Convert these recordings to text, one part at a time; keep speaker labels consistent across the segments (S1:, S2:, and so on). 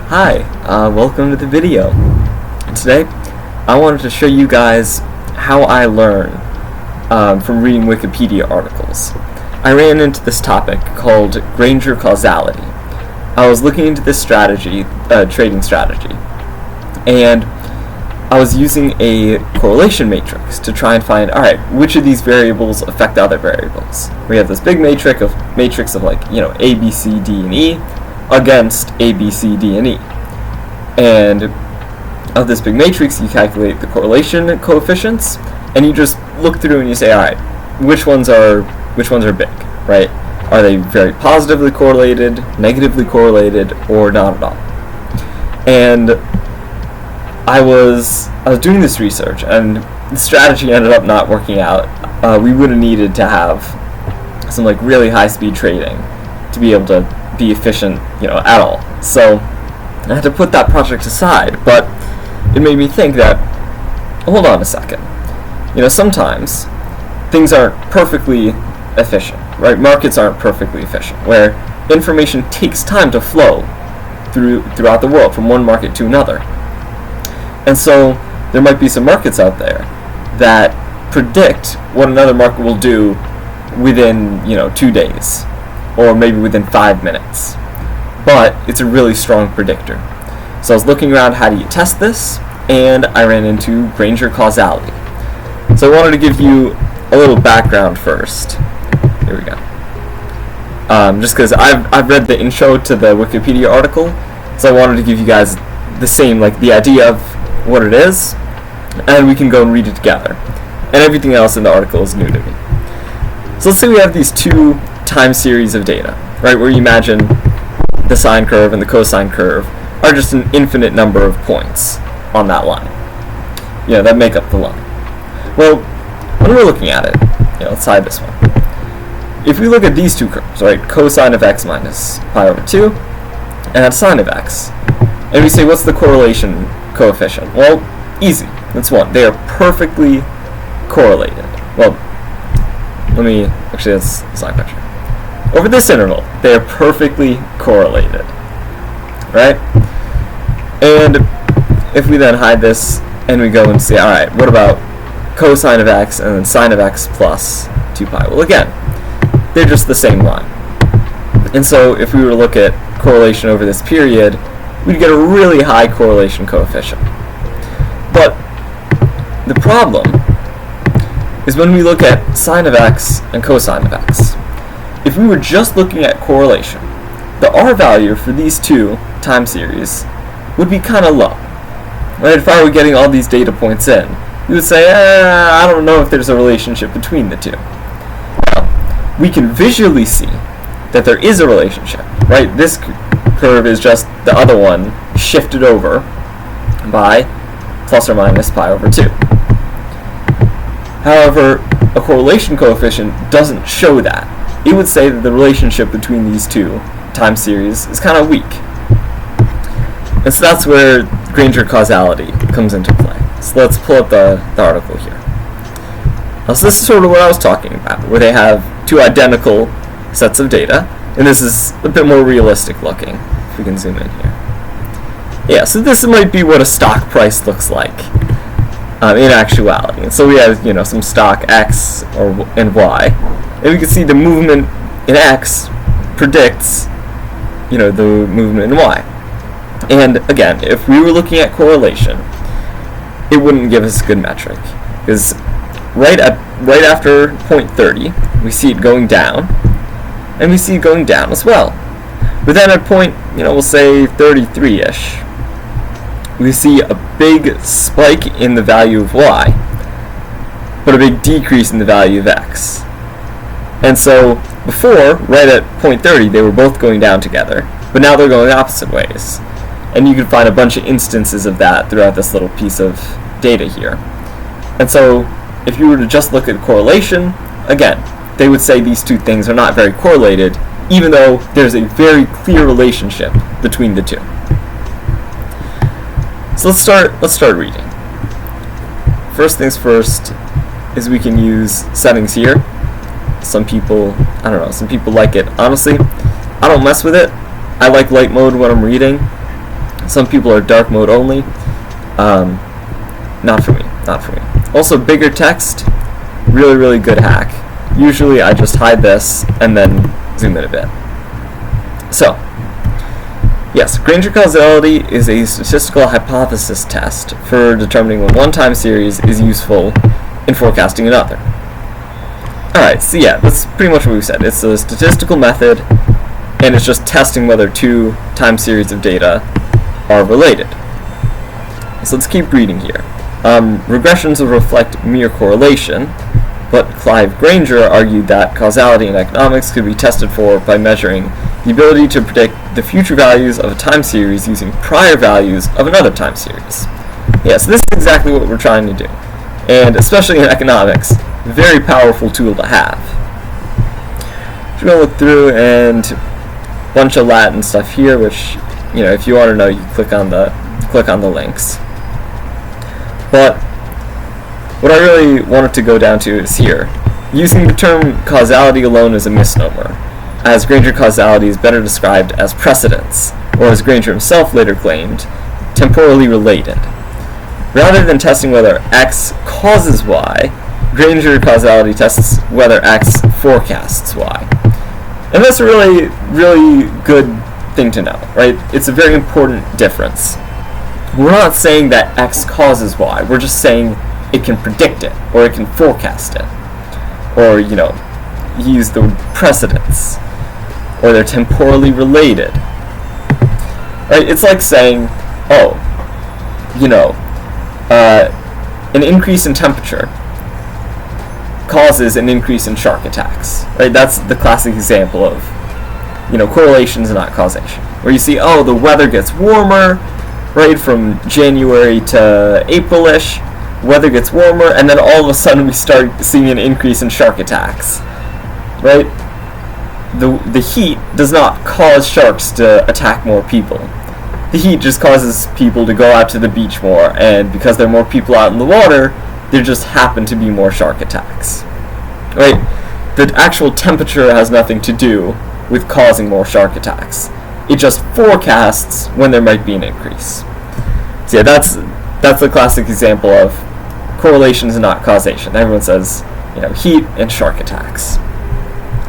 S1: Hi, welcome to the video. Today, I wanted to show you guys how I learn from reading Wikipedia articles. I ran into this topic called Granger Causality. I was looking into this strategy, trading strategy, and I was using a correlation matrix to try and find, alright, which of these variables affect other variables. We have this big matrix of A, B, C, D, and E against A, B, C, D, and E. And of this big matrix, you calculate the correlation coefficients, and you just look through and you say, alright, which ones are big, right? Are they very positively correlated, negatively correlated, or not at all? And I was doing this research, and the strategy ended up not working out. We would have needed to have some really high-speed trading to be able to be efficient, at all. So I had to put that project aside, but it made me think that, hold on a second. Sometimes things aren't perfectly efficient, right? Markets aren't perfectly efficient, where information takes time to flow throughout the world from one market to another. And so there might be some markets out there that predict what another market will do within, 2 days, or maybe within 5 minutes. But it's a really strong predictor. So I was looking around, how do you test this? And I ran into Granger Causality. So I wanted to give you a little background first. Here we go. Just because I've read the intro to the Wikipedia article, so I wanted to give you guys the same, the idea of what it is, and we can go and read it together. And everything else in the article is new to me. So let's say we have these two time series of data, right, where you imagine the sine curve and the cosine curve are just an infinite number of points on that line, that make up the line. Well, when we're looking at it, let's hide this one. If we look at these two curves, right, cosine of x minus pi over 2 and sine of x, and we say what's the correlation coefficient? Well, easy, that's 1. They are perfectly correlated. Well, that's a side picture. Over this interval, they are perfectly correlated, right? And if we then hide this and we go and say, alright, what about cosine of x and then sine of x plus 2 pi? Well, again, they're just the same line. And so if we were to look at correlation over this period, we'd get a really high correlation coefficient. But the problem is when we look at sine of x and cosine of x. If we were just looking at correlation, the R value for these two time series would be kind of low. Right? If I were getting all these data points in, we would say, I don't know if there's a relationship between the two. Now, we can visually see that there is a relationship, right? This curve is just the other one shifted over by plus or minus pi over 2. However, a correlation coefficient doesn't show that. It would say that the relationship between these two time series is kind of weak. And so that's where Granger Causality comes into play. So let's pull up the article here. Now, so this is sort of what I was talking about, where they have two identical sets of data, and this is a bit more realistic looking, if we can zoom in here. Yeah, so this might be what a stock price looks like in actuality. And so we have, some stock X and Y, and we can see the movement in X predicts, the movement in Y. And again, if we were looking at correlation, it wouldn't give us a good metric, because right after point 30, we see it going down, and we see it going down as well. But then at point, we'll say 33-ish, we see a big spike in the value of Y, but a big decrease in the value of X. And so before, right at point 30, they were both going down together, but now they're going opposite ways. And you can find a bunch of instances of that throughout this little piece of data here. And so if you were to just look at correlation, again, they would say these two things are not very correlated, even though there's a very clear relationship between the two. So let's start reading. First things first is we can use settings here. Some people like it. Honestly, I don't mess with it. I like light mode when I'm reading. Some people are dark mode only. Not for me. Also, bigger text, really, really good hack. Usually I just hide this and then zoom in a bit. So, yes, Granger causality is a statistical hypothesis test for determining when one time series is useful in forecasting another. Alright, so yeah, that's pretty much what we said. It's a statistical method, and it's just testing whether two time series of data are related. So let's keep reading here. Regressions will reflect mere correlation, but Clive Granger argued that causality in economics could be tested for by measuring the ability to predict the future values of a time series using prior values of another time series. Yeah, so this is exactly what we're trying to do. And especially in economics, a very powerful tool to have. So we're going to look through and a bunch of Latin stuff here, which, you know, if you want to know, you click on the links. But what I really wanted to go down to is here. Using the term causality alone is a misnomer, as Granger causality is better described as precedence, or as Granger himself later claimed, temporally related. Rather than testing whether X causes Y, Granger causality tests whether X forecasts Y. And that's a really, really good thing to know, right? It's a very important difference. We're not saying that X causes Y, we're just saying it can predict it, or it can forecast it. Or, you know, use the word precedence, or they're temporally related. Right? It's like saying, oh, you know, an increase in temperature causes an increase in shark attacks. Right? That's the classic example of, you know, correlation is not causation. Where you see, oh, the weather gets warmer, right, from January to April-ish, weather gets warmer, and then all of a sudden we start seeing an increase in shark attacks. Right? The heat does not cause sharks to attack more people. The heat just causes people to go out to the beach more, and because there are more people out in the water, there just happen to be more shark attacks. Right? The actual temperature has nothing to do with causing more shark attacks. It just forecasts when there might be an increase. So yeah, that's the classic example of correlation is not causation. Everyone says, you know, heat and shark attacks.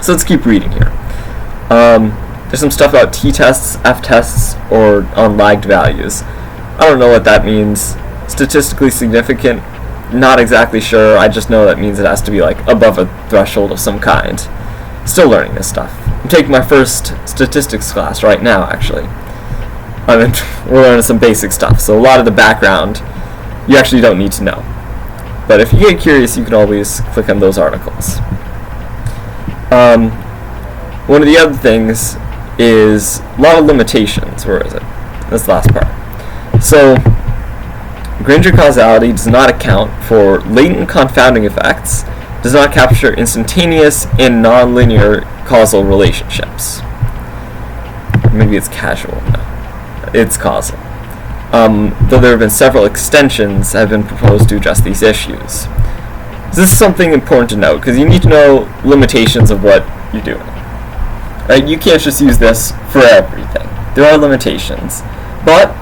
S1: So let's keep reading here. There's some stuff about t-tests, f-tests, or on lagged values. I don't know what that means. Statistically significant, not exactly sure. I just know that means it has to be like above a threshold of some kind. Still learning this stuff. I'm taking my first statistics class right now, actually. We're learning some basic stuff, so a lot of the background you actually don't need to know. But if you get curious, you can always click on those articles. One of the other things is a lot of limitations. Where is it? That's the last part. So, Granger causality does not account for latent confounding effects, does not capture instantaneous and non-linear causal relationships. Maybe it's casual. No, it's causal. Though there have been several extensions that have been proposed to address these issues. So this is something important to note, because you need to know limitations of what you're doing. Right? You can't just use this for everything. There are limitations. But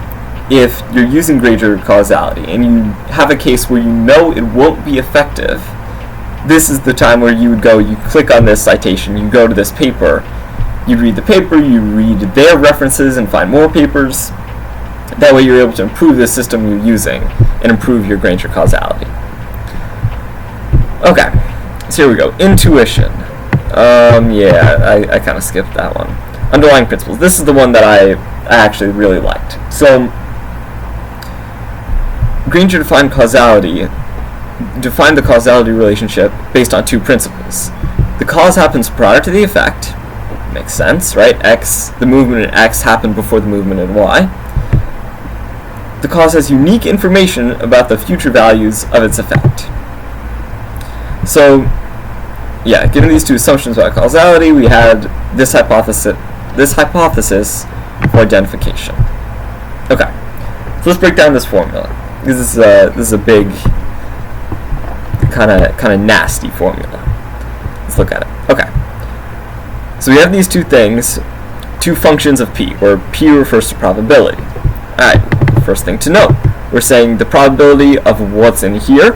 S1: if you're using Granger causality and you have a case where you know it won't be effective, this is the time where you would go, you click on this citation, you go to this paper, you read the paper, you read their references and find more papers. That way you're able to improve the system you're using and improve your Granger causality. Okay, so here we go. Intuition. I kind of skipped that one. Underlying principles. This is the one that I actually really liked. So, Granger defined the causality relationship based on two principles. The cause happens prior to the effect. Makes sense, right? The movement in X happened before the movement in Y. The cause has unique information about the future values of its effect. So, yeah, given these two assumptions about causality, we had this hypothesis for identification. Okay, so let's break down this formula. This is a big, kind of nasty formula. Let's look at it. Okay, so we have these two things, two functions of P, where P refers to probability. Alright, first thing to note, we're saying the probability of what's in here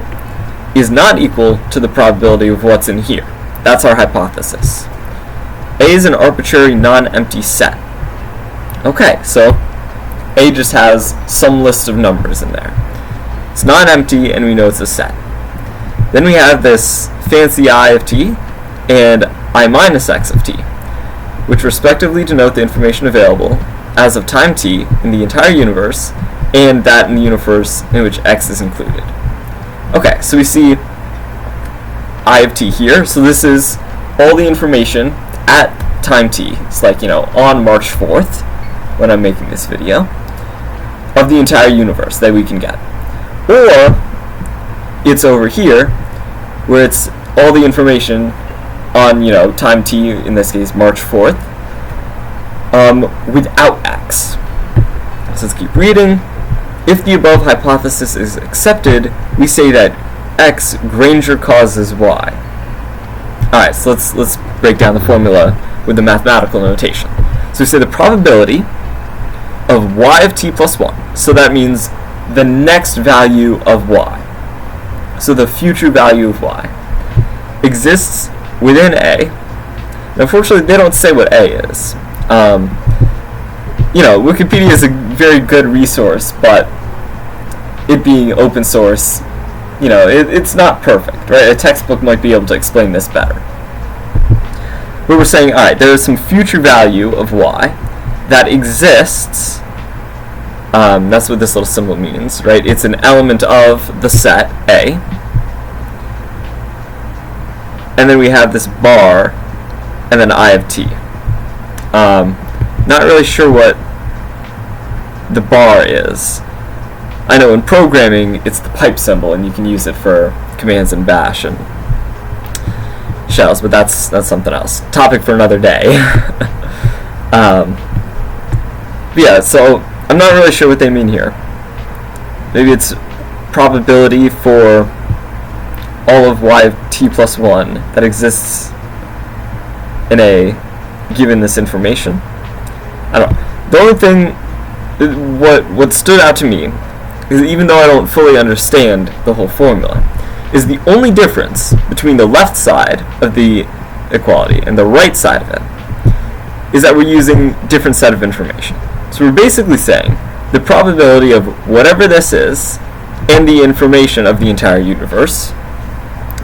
S1: is not equal to the probability of what's in here. That's our hypothesis. A is an arbitrary non-empty set. Okay, so A just has some list of numbers in there. It's non-empty, and we know it's a set. Then we have this fancy I of t and I minus x of t, which respectively denote the information available as of time t in the entire universe and that in the universe in which x is included. Okay, so we see I of t here, so this is all the information at time t. It's like, on March 4th, when I'm making this video, of the entire universe that we can get. Or it's over here, where it's all the information on, time t, in this case March 4th, without x. So let's keep reading. If the above hypothesis is accepted, we say that x Granger causes y. Alright, so let's break down the formula with the mathematical notation. So we say the probability of y of t plus 1, so that means the next value of y, so the future value of y, exists within A. Now, unfortunately, they don't say what A is. Wikipedia is a very good resource, but it being open source, it's not perfect, right? A textbook might be able to explain this better. But we're saying, alright, there is some future value of y that exists. That's what this little symbol means, right? It's an element of the set A. And then we have this bar, and then I of t. Not really sure what the bar is. I know in programming it's the pipe symbol, and you can use it for commands in bash and shells, but that's something else. Topic for another day. Yeah, so I'm not really sure what they mean here. Maybe it's probability for all of y of t plus 1 that exists in A given this information. I don't know. The only thing, what stood out to me, is even though I don't fully understand the whole formula, is the only difference between the left side of the equality and the right side of it is that we're using different set of information. So we're basically saying the probability of whatever this is and the information of the entire universe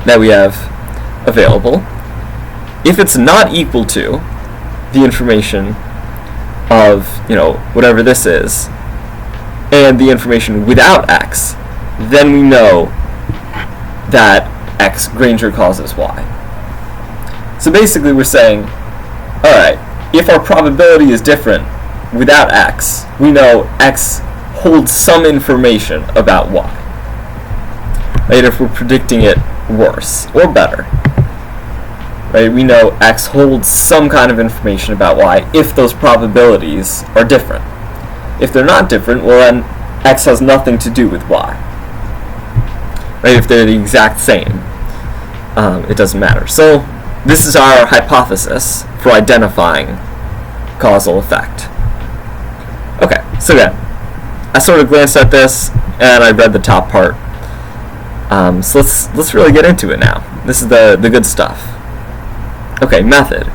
S1: that we have available, if it's not equal to the information of, whatever this is, and the information without x, then we know that x Granger causes y. So basically we're saying, alright, if our probability is different without x, we know x holds some information about y. Right? If we're predicting it worse or better, right, we know x holds some kind of information about y if those probabilities are different. If they're not different, well then x has nothing to do with y. Right? If they're the exact same, it doesn't matter. So this is our hypothesis for identifying causal effect. Okay, so again, I sort of glanced at this and I read the top part. So let's really get into it now. This is the good stuff. Okay, method.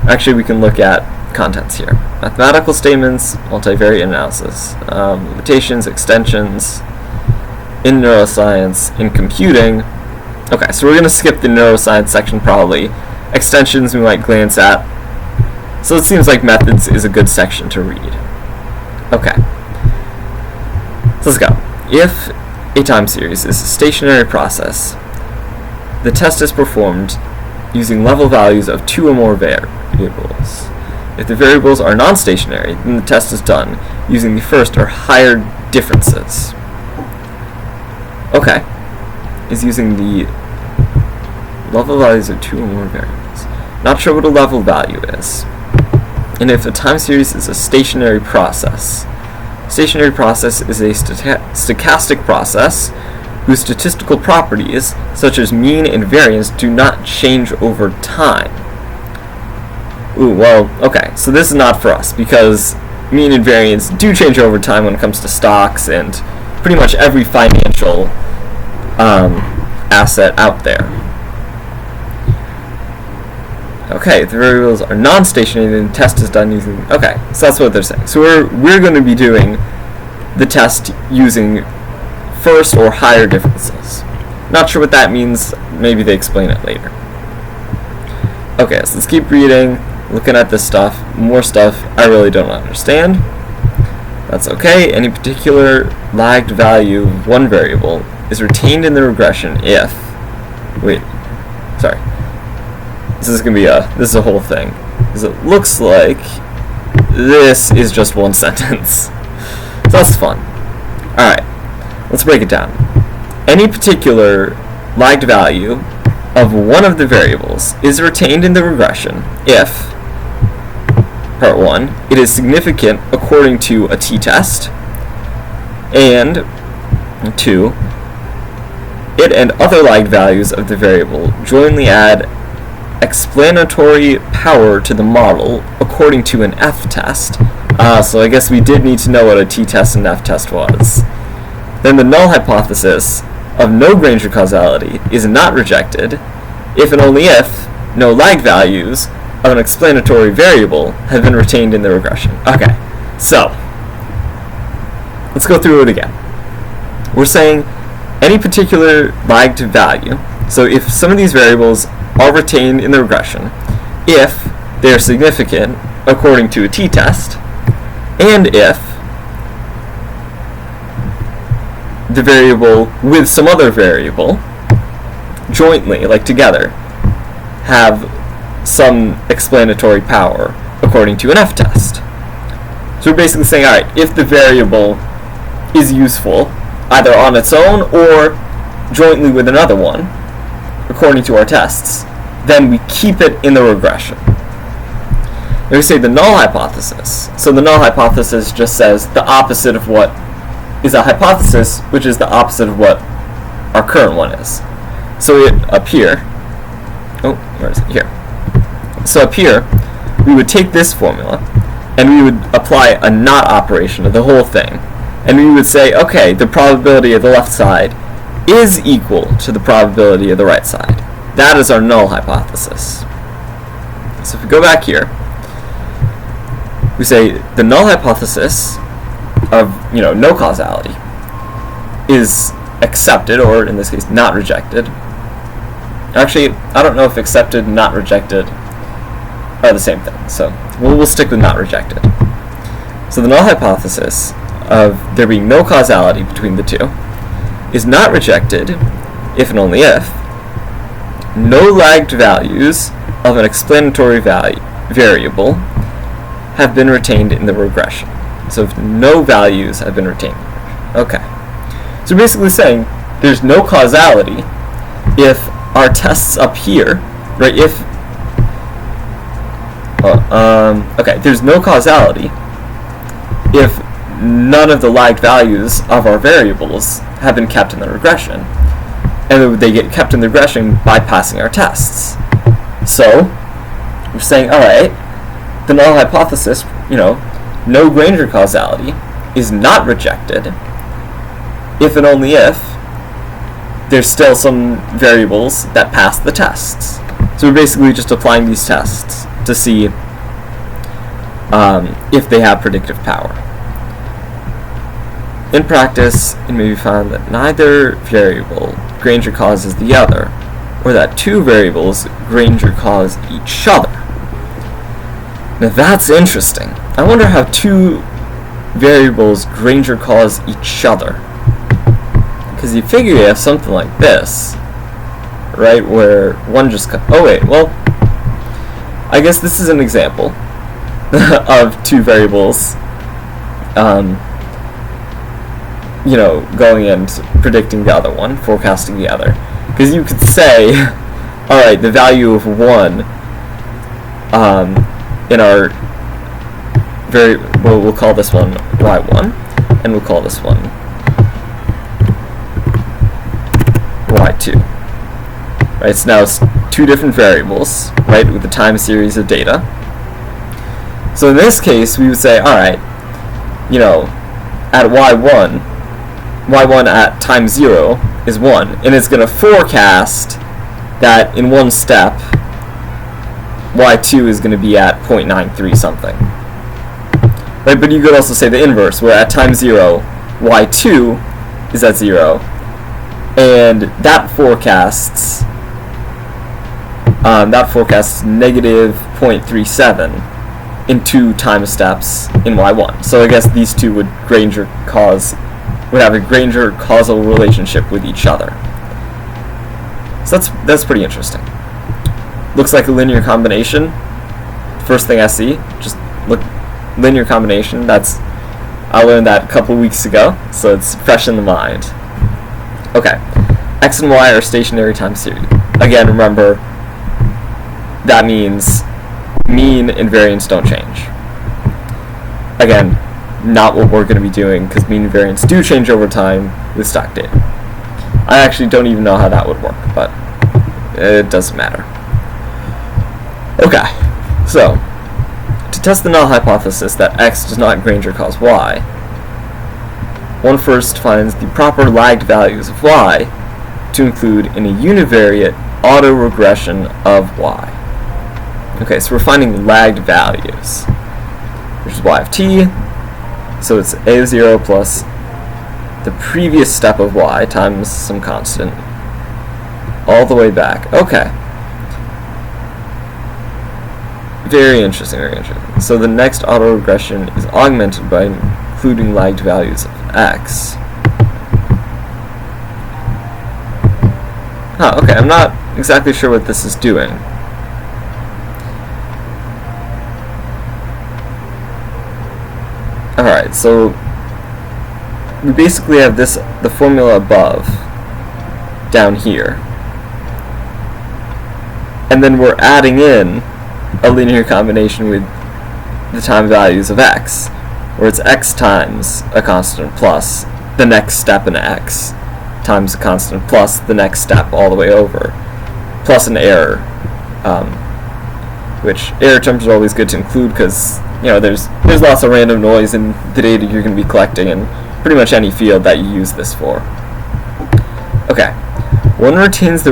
S1: Actually, we can look at contents here. Mathematical statements, multivariate analysis, limitations, extensions, in neuroscience, in computing. Okay, so we're going to skip the neuroscience section probably. Extensions we might glance at. So it seems like methods is a good section to read. Okay. So let's go. If a time series is a stationary process, the test is performed using level values of 2 or more variables. If the variables are non-stationary, then the test is done using the first or higher differences. Okay. Is using the level values of 2 or more variables. Not sure what a level value is. And if a time series is a stationary process is a stochastic process whose statistical properties, such as mean and variance, do not change over time. Ooh, well, okay, so this is not for us, because mean and variance do change over time when it comes to stocks and pretty much every financial asset out there. Okay, the variables are non-stationary and the test is done using... Okay, so that's what they're saying. So we're going to be doing the test using first or higher differences. Not sure what that means. Maybe they explain it later. Okay, so let's keep reading, looking at this stuff. More stuff I really don't understand. That's okay. Any particular lagged value of one variable is retained in the regression if... Wait, sorry. This is a whole thing. Because it looks like this is just one sentence. So that's fun. Alright, let's break it down. Any particular lagged value of one of the variables is retained in the regression if, part 1, it is significant according to a t-test, and 2, it and other lagged values of the variable jointly add explanatory power to the model according to an f-test. So I guess we did need to know what a t-test and f-test was. Then the null hypothesis of no Granger causality is not rejected if and only if no lag values of an explanatory variable have been retained in the regression. Okay, so let's go through it again. We're saying any particular lagged value, so if some of these variables are retained in the regression, if they are significant according to a t-test, and if the variable with some other variable jointly, like together, have some explanatory power according to an f-test. So we're basically saying, alright, if the variable is useful either on its own or jointly with another one according to our tests, then we keep it in the regression. And we say the null hypothesis. So the null hypothesis just says the opposite of what is a hypothesis, which is the opposite of what our current one is. So up here, where is it? Here. So up here, we would take this formula, and we would apply a not operation to the whole thing. And we would say, okay, the probability of the left side is equal to the probability of the right side. That is our null hypothesis. So if we go back here, we say the null hypothesis of no causality is accepted, or in this case not rejected. Actually, I don't know if accepted and not rejected are the same thing, so we'll stick with not rejected. So the null hypothesis of there being no causality between the two is not rejected if and only if no lagged values of an explanatory variable have been retained in the regression. So if no values have been retained. Okay. So basically saying there's no causality if our tests up here, right, there's no causality if none of the lagged values of our variables have been kept in the regression. And they get kept in the regression by passing our tests. So we're saying, alright, the null hypothesis, no Granger causality is not rejected if and only if there's still some variables that pass the tests. So we're basically just applying these tests to see if they have predictive power. In practice, it may be found that neither variable Granger causes the other, or that two variables Granger cause each other. Now that's interesting. I wonder how two variables Granger cause each other. Because you figure you have something like this, right, where one just... I guess this is an example of two variables, going and predicting the other one, forecasting the other. Because you could say, alright, the value of one in our we'll call this one y1, and we'll call this one y2. Right, so now it's two different variables, right, with a time series of data. So in this case, we would say, alright, at y1 at time 0 is 1, and it's going to forecast that in one step y2 is going to be at 0.93 something. Right, but you could also say the inverse, where at time 0 y2 is at 0, and that forecasts negative 0.37 in 2 time steps in y1. So I guess these two would have a Granger causal relationship with each other. So that's pretty interesting. Looks like a linear combination. First thing I see, just look, linear combination. I learned that a couple weeks ago, so it's fresh in the mind. Okay, x and y are stationary time series. Again, remember, that means mean and variance don't change. Again, not what we're going to be doing, because mean and variance do change over time with stock data. I actually don't even know how that would work, but it doesn't matter. Okay, so to test the null hypothesis that x does not Granger cause y, one first finds the proper lagged values of y to include in a univariate autoregression of y. Okay, so we're finding lagged values, which is y of t, so it's a of 0 plus the previous step of y times some constant, all the way back. Okay. Very interesting, very interesting. So the next autoregression is augmented by including lagged values of x. Okay, I'm not exactly sure what this is doing. Alright, so we basically have the formula above down here, and then we're adding in a linear combination with the time values of x, where it's x times a constant plus the next step in x times a constant plus the next step all the way over, plus an error, which error terms are always good to include because there's lots of random noise in the data you're going to be collecting in pretty much any field that you use this for. Okay, one retains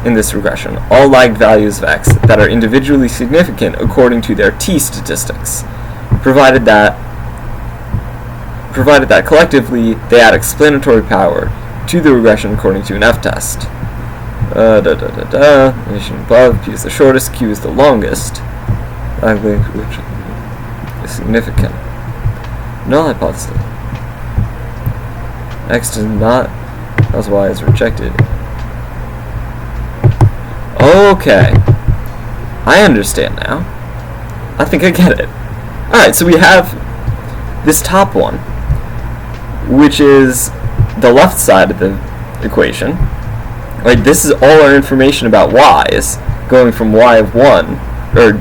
S1: in this regression all lagged values of x that are individually significant according to their t statistics, provided that collectively they add explanatory power to the regression according to an f-test. Nation above, p is the shortest, q is the longest. Which is significant. Null hypothesis. X does not cause y is rejected. Okay. I understand now. I think I get it. Alright, so we have this top one, which is the left side of the equation. Right, this is all our information about y's, going from y of 1, or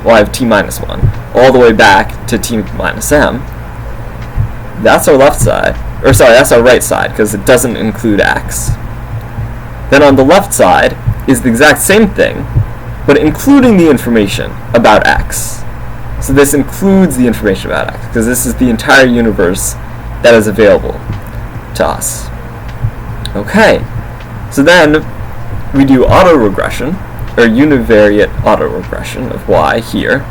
S1: y of t minus 1, all the way back to t minus m. That's our left side. Or sorry, that's our right side, because it doesn't include x. Then on the left side is the exact same thing, but including the information about x. So this includes the information about x, because this is the entire universe that is available to us. Okay, so then we do autoregression, or univariate autoregression of y here.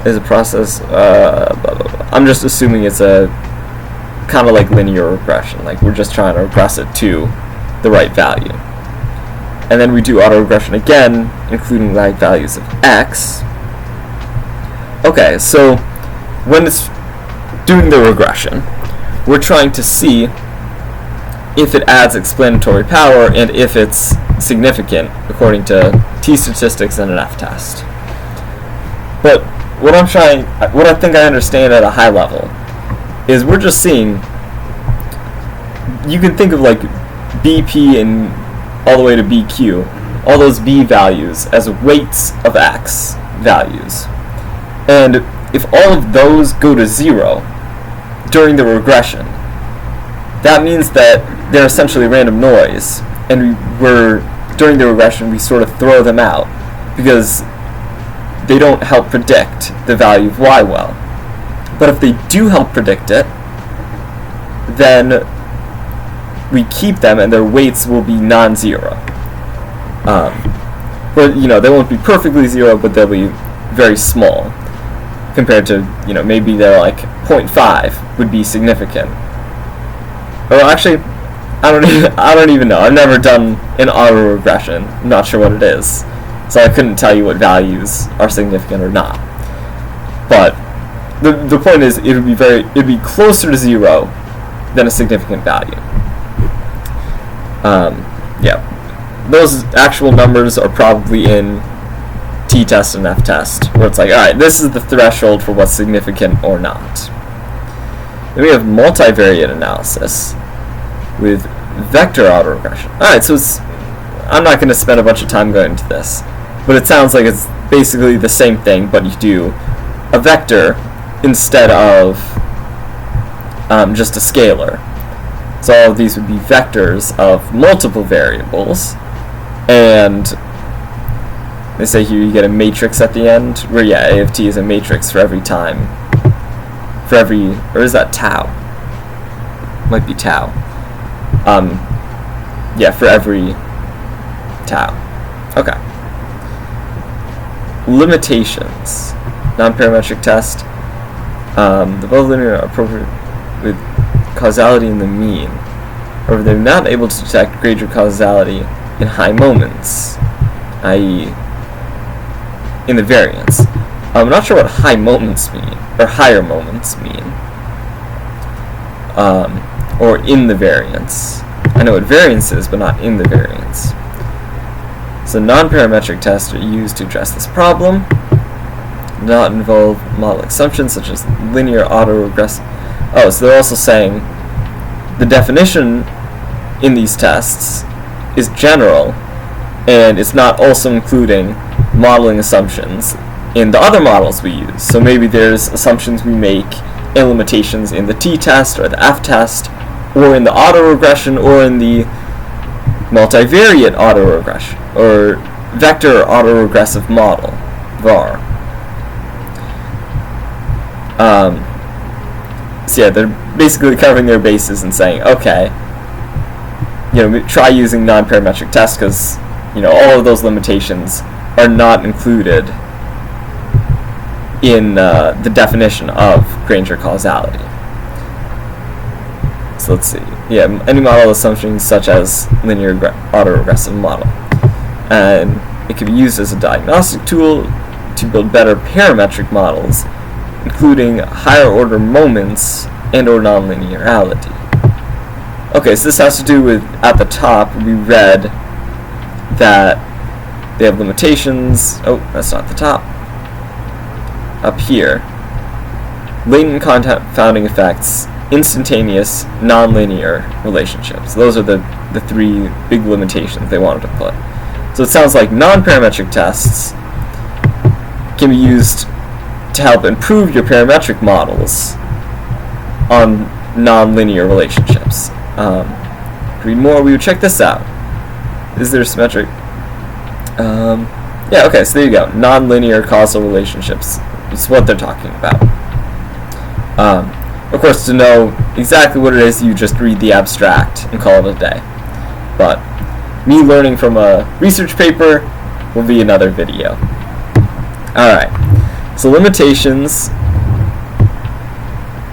S1: Is a process, blah, blah, blah. I'm just assuming it's a kind of like linear regression, like we're just trying to regress it to the right value. And then we do autoregression again, including lagged values of x. Okay, so when it's doing the regression, we're trying to see if it adds explanatory power and if it's significant according to t-statistics and an f-test. But what I think I understand at a high level is we're just seeing, you can think of like BP and all the way to BQ, all those B values as weights of X values. And if all of those go to 0 during the regression, that means that they're essentially random noise, and during the regression we sort of throw them out, because they don't help predict the value of y well. But if they do help predict it, then we keep them and their weights will be non-zero. But, they won't be perfectly zero, but they'll be very small compared to, maybe they're like 0.5 would be significant. Or actually, I don't even know. I've never done an autoregression. I'm not sure what it is. So I couldn't tell you what values are significant or not. But the point is it'd be closer to zero than a significant value. Yeah. Those actual numbers are probably in t-test and f-test, where it's like, alright, this is the threshold for what's significant or not. Then we have multivariate analysis with vector autoregression. Alright, so I'm not going to spend a bunch of time going into this, but it sounds like it's basically the same thing, but you do a vector instead of just a scalar. So all of these would be vectors of multiple variables, and they say here you get a matrix at the end, where A of t is a matrix for every time, or is that tau? Might be tau. Yeah, for every tau. Okay. Limitations. Non-parametric test. The both linear are appropriate with causality in the mean. However, they're not able to detect Granger causality in high moments, i.e. in the variance. I'm not sure what high moments mean, or higher moments mean, or in the variance. I know what variance is, but not in the variance. So non-parametric tests are used to address this problem. Do not involve model assumptions such as linear autoregressive. Oh, so they're also saying the definition in these tests is general, and it's not also including modeling assumptions in the other models we use. So maybe there's assumptions we make and limitations in the t-test or the f-test, or in the autoregression, or in the multivariate autoregression, or vector autoregressive model, VAR. So yeah, they're basically covering their bases and saying, okay, try using non-parametric tests because, all of those limitations are not included in the definition of Granger causality. So let's see. Yeah, any model assumptions such as linear autoregressive model. And it can be used as a diagnostic tool to build better parametric models, including higher order moments and or nonlinearity. Okay, so this has to do with, at the top, we read that they have limitations. Oh, that's not the top. Up here. Latent confounding effects, instantaneous, nonlinear relationships. Those are the three big limitations they wanted to put. So it sounds like non-parametric tests can be used to help improve your parametric models on nonlinear relationships. To read more, we would check this out. Is there symmetric? Yeah, okay, so there you go. Nonlinear causal relationships is what they're talking about. Of course, to know exactly what it is, you just read the abstract and call it a day. But me learning from a research paper will be another video. Alright, so limitations.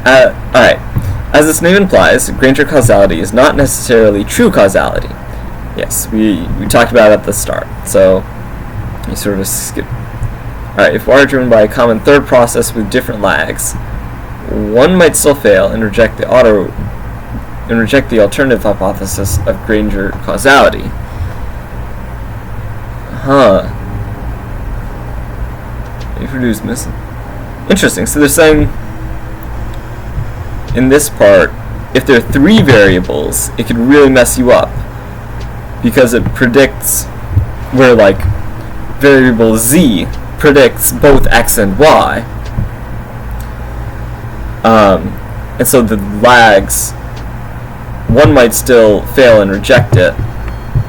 S1: Alright, as its name implies, Granger causality is not necessarily true causality. Yes, we talked about it at the start, so you sort of skip. Alright, if y are driven by a common third process with different lags, one might still fail and reject the alternative hypothesis of Granger causality. Reproduce missing. Interesting. So they're saying in this part, if there are three variables, it could really mess you up because it predicts where, like, variable z predicts both x and y. And so the lags, one might still fail and reject it,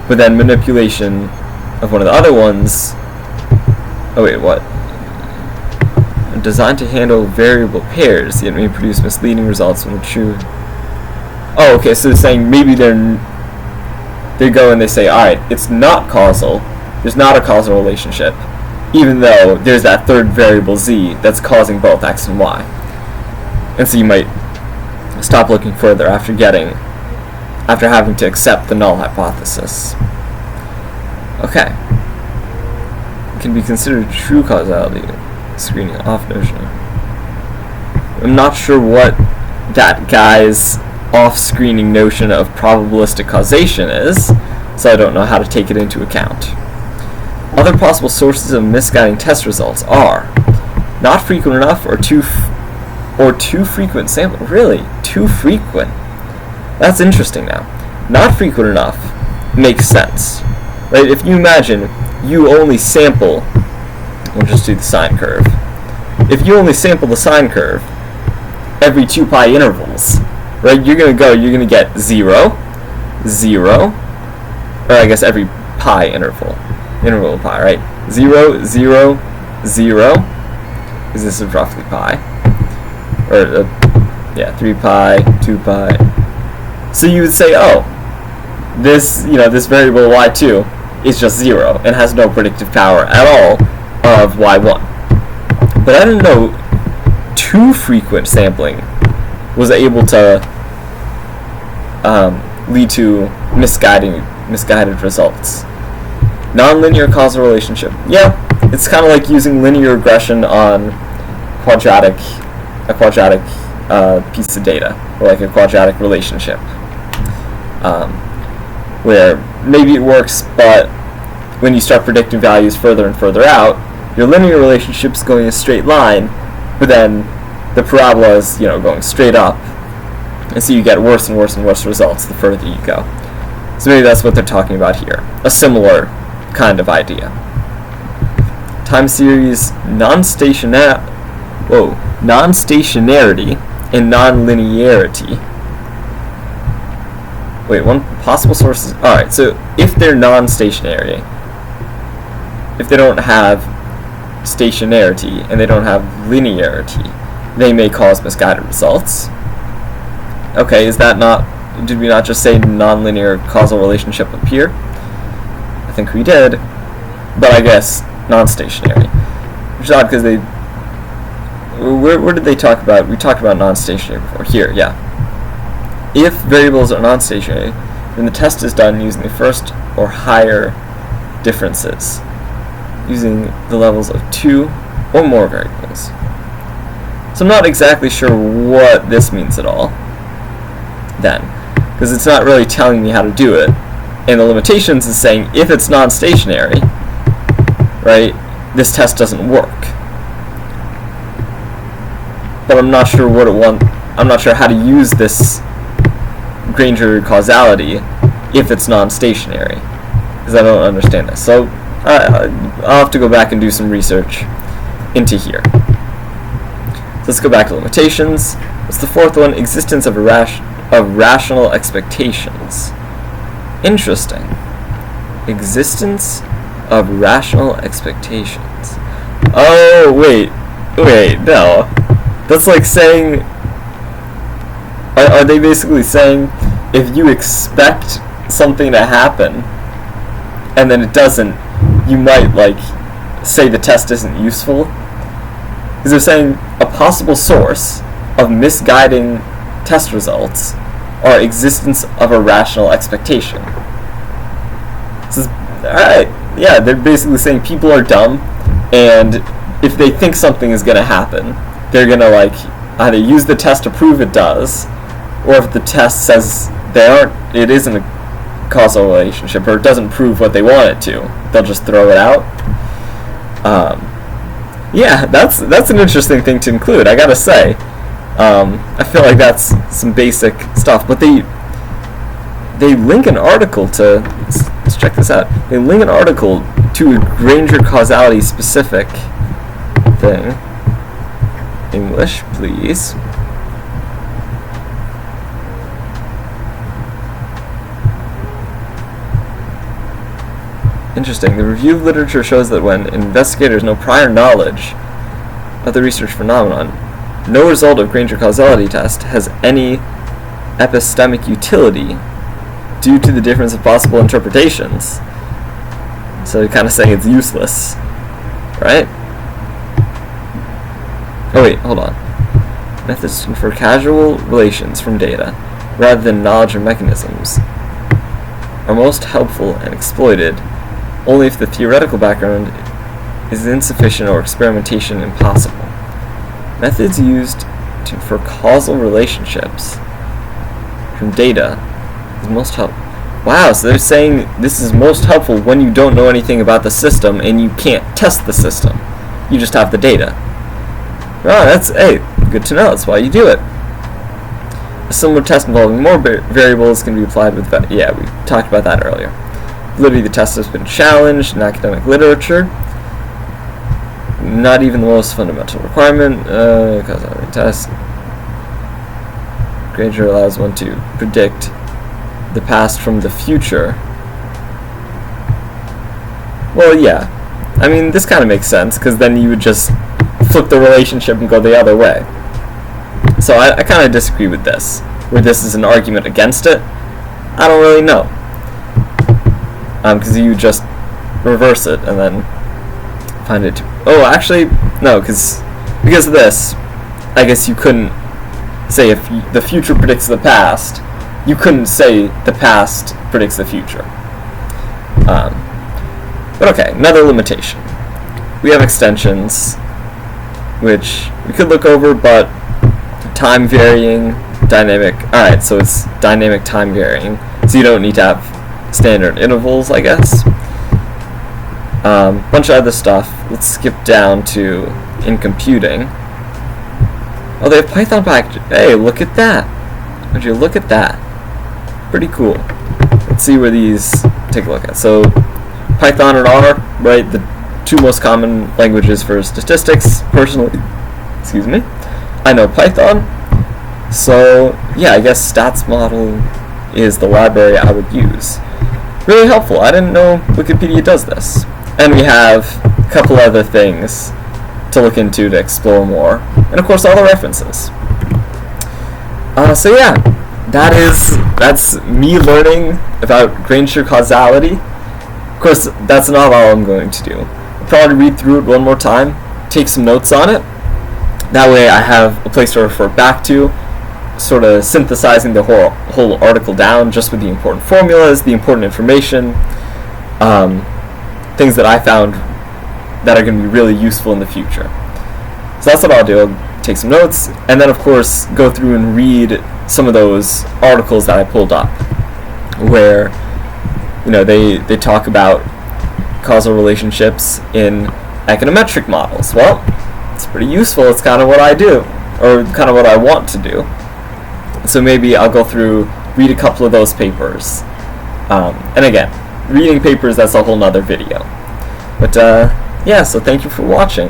S1: but then manipulation of one of the other ones. Oh wait, what? designed to handle variable pairs, yet may produce misleading results when the true... Oh, okay, so they're saying maybe they go and they say, alright, it's not causal, there's not a causal relationship, even though there's that third variable z that's causing both x and y. And so you might stop looking further after having to accept the null hypothesis. Okay. It can be considered true causality screening off notion. I'm not sure what that guy's off-screening notion of probabilistic causation is, so I don't know how to take it into account. Other possible sources of misguiding test results are not frequent enough or too frequent sample. Really? Too frequent? That's interesting now. Not frequent enough makes sense. Right? If you imagine you only sample, we'll just do the sine curve. If you only sample the sine curve every 2 pi intervals, right, you're going to get 0, 0, or I guess every pi interval of pi, right? 0, 0, 0, because this is roughly pi. Or, 3 pi, 2 pi. So you would say, oh, this variable y2 is just 0 and has no predictive power at all of y1. But I didn't know too frequent sampling was able to lead to misguided results. Nonlinear causal relationship. Yeah, it's kind of like using linear regression on a quadratic piece of data, or like a quadratic relationship, where maybe it works, but when you start predicting values further and further out, your linear relationship's going a straight line, but then the parabola is going straight up, and so you get worse and worse and worse results the further you go. So maybe that's what they're talking about here, a similar kind of idea. Time series non-stationarity and nonlinearity. Wait, one possible source is... Alright, so if they're non-stationary, if they don't have stationarity and they don't have linearity, they may cause misguided results. Okay, is that not... Did we not just say nonlinear causal relationship up here? I think we did. But I guess non-stationary. Which is odd because they... Where did they talk about? We talked about non-stationary before. Here, yeah. If variables are non-stationary, then the test is done using the first or higher differences, using the levels of 2 or more variables. So I'm not exactly sure what this means at all, then, because it's not really telling me how to do it. And the limitations is saying if it's non-stationary, right, this test doesn't work. But I'm not sure what it wants. I'm not sure how to use this Granger causality if it's non-stationary, because I don't understand this. So I'll have to go back and do some research into here. So let's go back to limitations. What's the fourth one? Existence of rational expectations. Interesting. Existence of rational expectations. Oh, wait, no. That's like saying... Are they basically saying if you expect something to happen and then it doesn't, you might, like, say the test isn't useful? Because they're saying a possible source of misguiding test results are existence of a rational expectation. So, alright, yeah, they're basically saying people are dumb, and if they think something is going to happen, they're going to, like, either use the test to prove it does, or if the test says it isn't a causal relationship, or it doesn't prove what they want it to, they'll just throw it out. Yeah, that's an interesting thing to include, I gotta say. I feel like that's some basic stuff, but they link an article to... Let's check this out. They link an article to a Granger causality specific thing. English, please. Interesting. The review of literature shows that when investigators know prior knowledge of the research phenomenon, no result of Granger causality test has any epistemic utility due to the difference of possible interpretations. So you're kind of saying it's useless, right? Oh wait, hold on. Methods to infer causal relations from data, rather than knowledge or mechanisms, are most helpful and exploited only if the theoretical background is insufficient or experimentation impossible. Methods used to infer causal relationships from data is most helpful. Wow, so they're saying this is most helpful when you don't know anything about the system and you can't test the system. You just have the data. Oh, that's, hey, good to know. That's why you do it. A similar test involving more variables can be applied with, yeah, we talked about that earlier. Validity of the test has been challenged in academic literature. Not even the most fundamental requirement. Causality test. Granger allows one to predict the past from the future. Well, yeah. I mean, this kind of makes sense, because then you would just flip the relationship and go the other way. So I kind of disagree with this, where this is an argument against it. I don't really know. Because you just reverse it and then find it. Oh, actually, no, because of this, I guess you couldn't say if the future predicts the past, you couldn't say the past predicts the future. But okay, another limitation. We have extensions, which we could look over, but time varying, dynamic. Alright, so it's dynamic time varying, so you don't need to have standard intervals, I guess. Bunch of other stuff. Let's skip down to in computing. Oh, they have Python package. Hey, look at that. Would you look at that? Pretty cool. Let's see where these take a look at. So, Python and R, right? The two most common languages for statistics. Personally, excuse me, I know Python. So, yeah, I guess stats model is the library I would use. Really helpful. I didn't know Wikipedia does this. And we have a couple other things to look into to explore more. And of course all the references. So yeah, that's me learning about Granger causality. Of course, that's not all I'm going to do. I'll probably read through it one more time, take some notes on it. That way I have a place to refer back to, sort of synthesizing the whole article down just with the important formulas, the important information, things that I found that are going to be really useful in the future. So that's what I'll do. I'll take some notes, and then of course go through and read some of those articles that I pulled up, where they talk about causal relationships in econometric models. Well, it's pretty useful. It's kind of what I do, or kind of what I want to do. So maybe I'll go through, read a couple of those papers. And again, reading papers, that's a whole nother video. But yeah, so thank you for watching.